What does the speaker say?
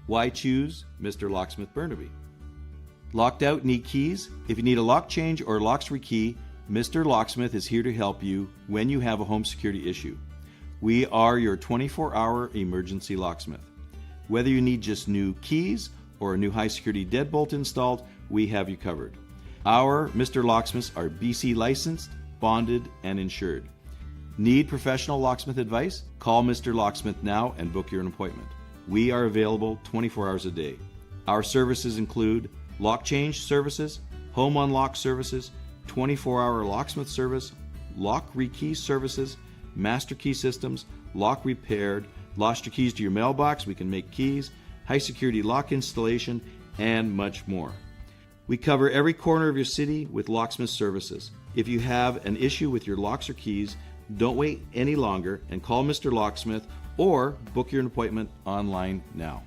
Why choose Mr. Locksmith Burnaby? Locked out, need keys? If you need a lock change or locks rekey, Mr. Locksmith is here to help you when you have a home security issue. We are your 24-hour emergency locksmith. Whether you need just new keys or a new high security deadbolt installed, we have you covered. Our Mr. Locksmiths are BC licensed, bonded, and insured. Need professional locksmith advice? Call Mr. Locksmith now and book your appointment. We are available 24 hours a day. Our services include lock change services, home unlock services, 24-hour locksmith service, lock rekey services, master key systems, lock repaired, lost your keys to your mailbox, we can make keys, high security lock installation, and much more. We cover every corner of your city with locksmith services. If you have an issue with your locks or keys, don't wait any longer and call Mr. Locksmith or book your appointment online now.